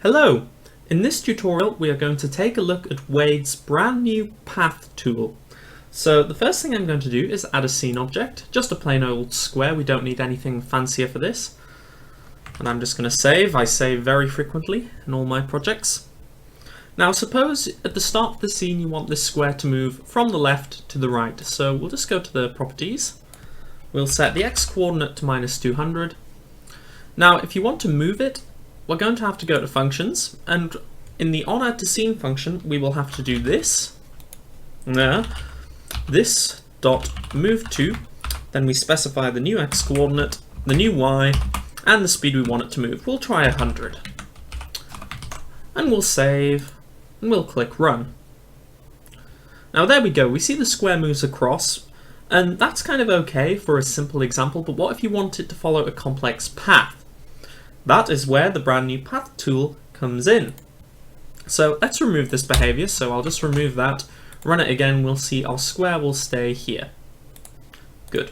Hello! In this tutorial we are going to take a look at Wade's brand new path tool. So the first thing I'm going to do is add a scene object, just a plain old square, we don't need anything fancier for this. And I'm just going to save. I save very frequently in all my projects. Now suppose at the start of the scene you want this square to move from the left to the right, so we'll just go to the properties. We'll set the x coordinate to -200. Now if you want to move it, we're going to have to go to functions, and in the onAddToScene function we will have to do this. This dot move to, then we specify the new x coordinate, the new y, and the speed we want it to move. We'll try 100. And we'll save, and we'll click run. Now there we go, we see the square moves across, and that's kind of okay for a simple example, but what if you want it to follow a complex path? That is where the brand new path tool comes in. So let's remove this behavior, so I'll just remove that, run it again, we'll see our square will stay here. Good.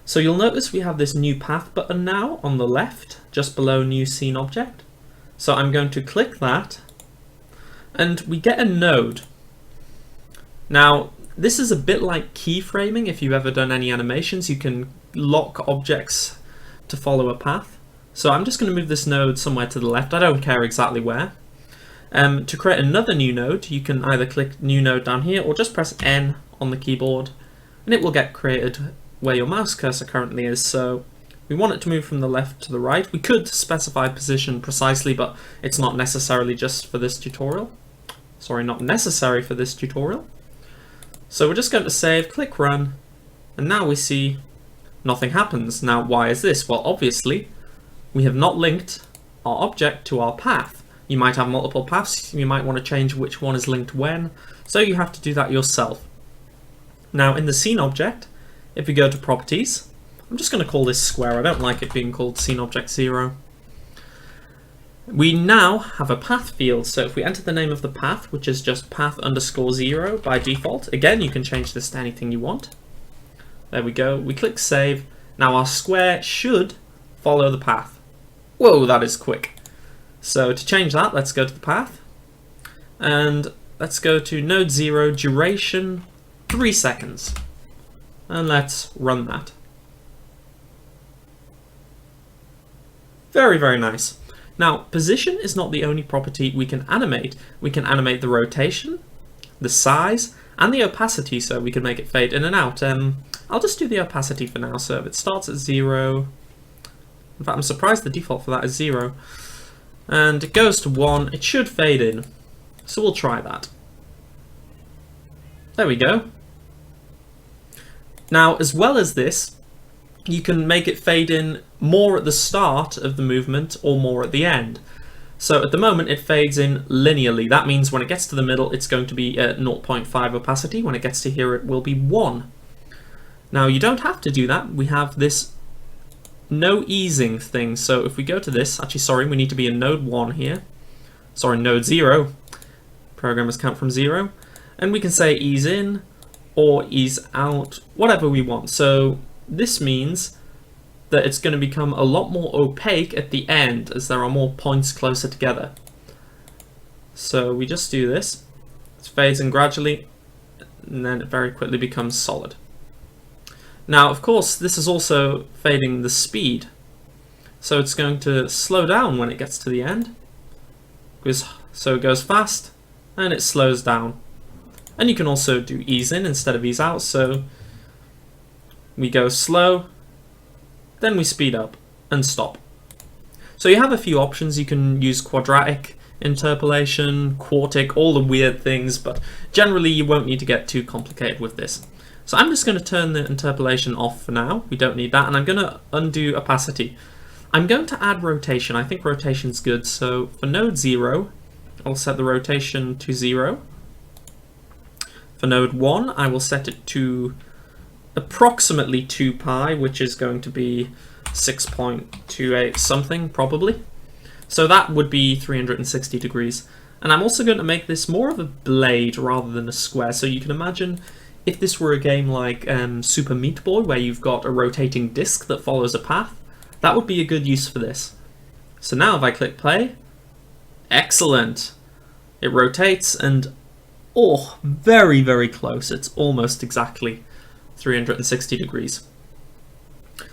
So you'll notice we have this new path button now on the left, just below new scene object. So I'm going to click that, and we get a node. Now, this is a bit like keyframing. If you've ever done any animations, you can lock objects to follow a path. So I'm just going to move this node somewhere to the left. I don't care exactly where. To create another new node, you can either click new node down here or just press N on the keyboard, and it will get created where your mouse cursor currently is. So we want it to move from the left to the right. We could specify position precisely, but it's not necessarily just for this tutorial. Sorry, not necessary for this tutorial. So we're just going to save, click run, and now we see nothing happens. Now why is this? Well, obviously we have not linked our object to our path. You might have multiple paths, you might want to change which one is linked when, so you have to do that yourself. Now in the scene object, if we go to properties, I'm just going to call this square, I don't like it being called scene object 0. We now have a path field, so if we enter the name of the path, which is just path_0 by default, again you can change this to anything you want. There we go, we click save, now our square should follow the path. Whoa, that is quick. So to change that, let's go to the path, and let's go to node 0, duration 3 seconds, and let's run that. Very, very nice. Now, position is not the only property we can animate. We can animate the rotation, the size, and the opacity, so we can make it fade in and out. I'll just do the opacity for now, so if it starts at 0, in fact I'm surprised the default for that is 0, and it goes to 1, it should fade in, so we'll try that. There we go. Now, as well as this, you can make it fade in more at the start of the movement or more at the end. So at the moment it fades in linearly. That means when it gets to the middle it's going to be at 0.5 opacity. When it gets to here it will be 1. Now you don't have to do that. We have this no easing thing. So if we go to this, actually sorry, we need to be in node 1 here. Sorry, node 0. Programmers count from 0. And we can say ease in or ease out, whatever we want. So this means that it's going to become a lot more opaque at the end as there are more points closer together. So we just do this, it fades in gradually, and then it very quickly becomes solid. Now of course this is also fading the speed, so it's going to slow down when it gets to the end, so it goes fast and it slows down. And you can also do ease in instead of ease out, so we go slow, then we speed up and stop. So you have a few options. You can use quadratic, interpolation, quartic, all the weird things, but generally you won't need to get too complicated with this. So I'm just going to turn the interpolation off for now. We don't need that, and I'm going to undo opacity. I'm going to add rotation. I think rotation's good, so for node 0 I'll set the rotation to 0. For node 1 I will set it to approximately 2 pi, which is going to be 6.28 something probably. So that would be 360 degrees. And I'm also going to make this more of a blade rather than a square. So you can imagine if this were a game like Super Meat Boy, where you've got a rotating disc that follows a path, that would be a good use for this. So now if I click play, Excellent. It rotates and, oh, very, very close. It's almost exactly 360 degrees.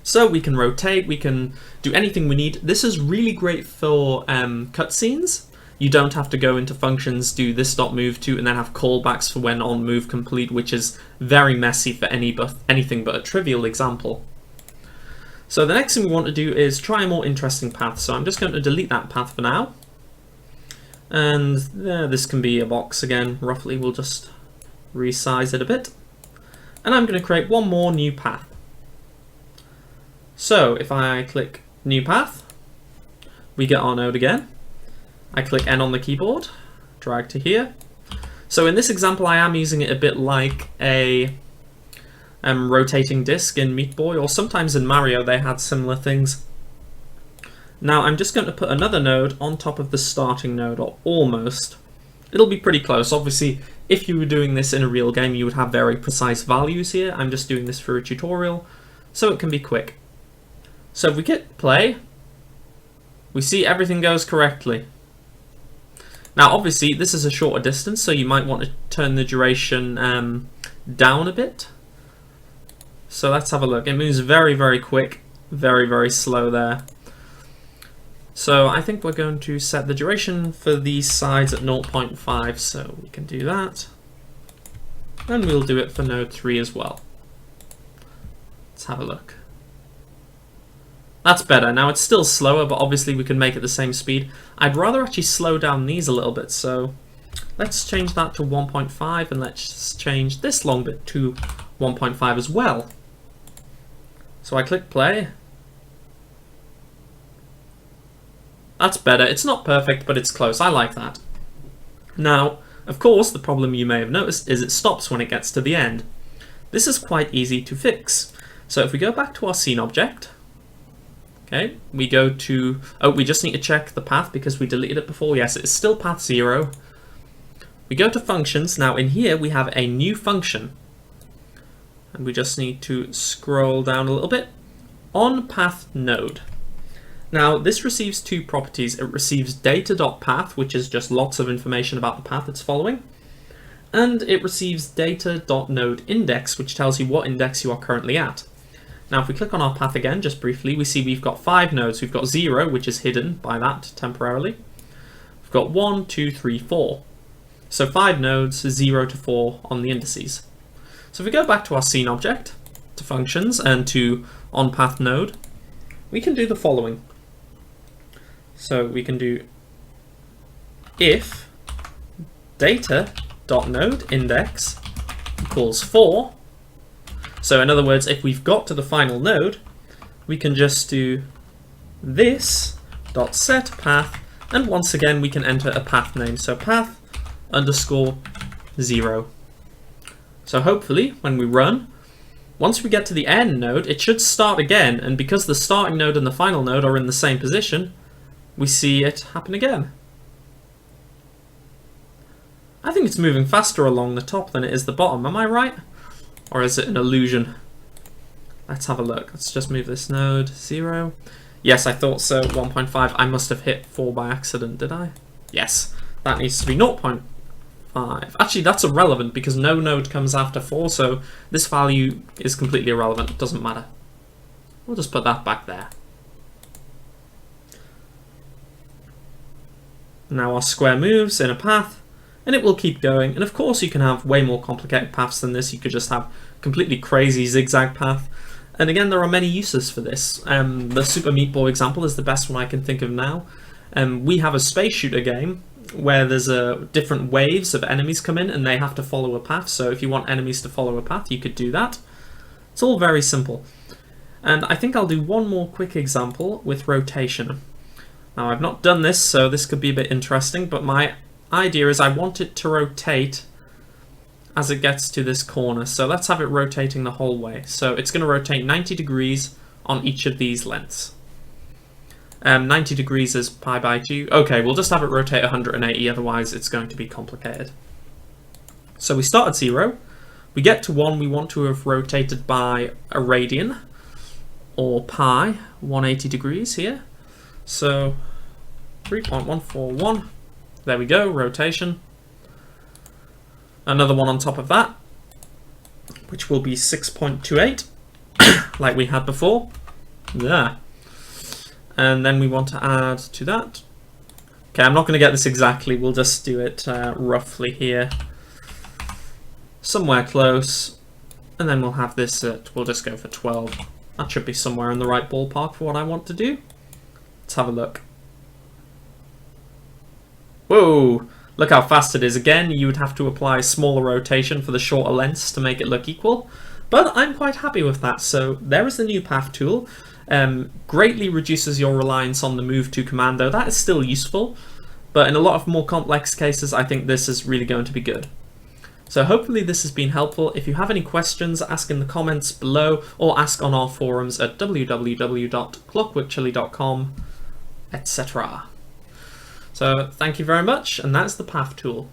So we can rotate, we can do anything we need. This is really great for cutscenes. You don't have to go into functions, do this.move to, and then have callbacks for when on move complete, which is very messy for anything but a trivial example. So the next thing we want to do is try a more interesting path. So I'm just going to delete that path for now. And this can be a box again, roughly. We'll just resize it a bit. And I'm going to create one more new path. So if I click new path, we get our node again. I click N on the keyboard, drag to here. So in this example, I am using it a bit like a rotating disc in Meat Boy, or sometimes in Mario they had similar things. Now I'm just going to put another node on top of the starting node, or almost. It'll be pretty close. Obviously, if you were doing this in a real game, you would have very precise values here. I'm just doing this for a tutorial, so it can be quick. So if we hit play, we see everything goes correctly. Now obviously this is a shorter distance, so you might want to turn the duration down a bit. So let's have a look. It moves very, very quick, very, very slow there. So I think we're going to set the duration for these sides at 0.5, so we can do that. And we'll do it for node 3 as well. Let's have a look. That's better. Now it's still slower, but obviously we can make it the same speed. I'd rather actually slow down these a little bit, so let's change that to 1.5, and let's change this long bit to 1.5 as well. So I click play. That's better. It's not perfect, but it's close. I like that. Now, of course, the problem you may have noticed is it stops when it gets to the end. This is quite easy to fix. So if we go back to our scene object, okay, we go to, we just need to check the path because we deleted it before. Yes, it's still path 0. We go to functions. Now in here we have a new function. And we just need to scroll down a little bit. On path node. Now this receives two properties. It receives data.path, which is just lots of information about the path it's following. And it receives data.nodeIndex, which tells you what index you are currently at. Now if we click on our path again, just briefly, we see we've got 5 nodes. We've got 0, which is hidden by that temporarily. We've got 1, 2, 3, 4. So 5 nodes, 0 to 4 on the indices. So if we go back to our scene object, to functions, and to onPath node, we can do the following. So we can do if data.nodeIndex equals 4. So in other words, if we've got to the final node, we can just do this.setPath, and once again we can enter a path name. So path _ 0. So hopefully when we run, once we get to the end node, it should start again, and because the starting node and the final node are in the same position, we see it happen again. I think it's moving faster along the top than it is the bottom, am I right? Or is it an illusion? Let's have a look. Let's just move this node 0. Yes, I thought so. 1.5. I must have hit 4 by accident, did I? Yes, that needs to be 0.5. Actually, that's irrelevant because no node comes after 4, so this value is completely irrelevant. It doesn't matter. We'll just put that back there. Now our square moves in a path, and it will keep going. And of course you can have way more complicated paths than this. You could just have completely crazy zigzag path. And again, there are many uses for this. The Super Meat Boy example is the best one I can think of now. We have a space shooter game where there's different waves of enemies come in and they have to follow a path. So if you want enemies to follow a path, you could do that. It's all very simple. And I think I'll do one more quick example with rotation. Now I've not done this, so this could be a bit interesting, but my idea is I want it to rotate as it gets to this corner. So let's have it rotating the whole way. So it's going to rotate 90 degrees on each of these lengths. 90 degrees is pi by 2. Okay, we'll just have it rotate 180, otherwise it's going to be complicated. So we start at 0. We get to 1, we want to have rotated by a radian, or pi, 180 degrees here. So 3.141. There we go, rotation. Another one on top of that, which will be 6.28, like we had before. There. And then we want to add to that. Okay, I'm not going to get this exactly, we'll just do it roughly here. Somewhere close. And then we'll have this at, we'll just go for 12. That should be somewhere in the right ballpark for what I want to do. Let's have a look. Whoa! Look how fast it is. Again, you would have to apply smaller rotation for the shorter lengths to make it look equal. But I'm quite happy with that. So there is the new path tool. Greatly reduces your reliance on the move to command, though. That is still useful. But in a lot of more complex cases, I think this is really going to be good. So hopefully this has been helpful. If you have any questions, ask in the comments below or ask on our forums at www.clockworkchili.com, etc. So thank you very much, and that's the path tool.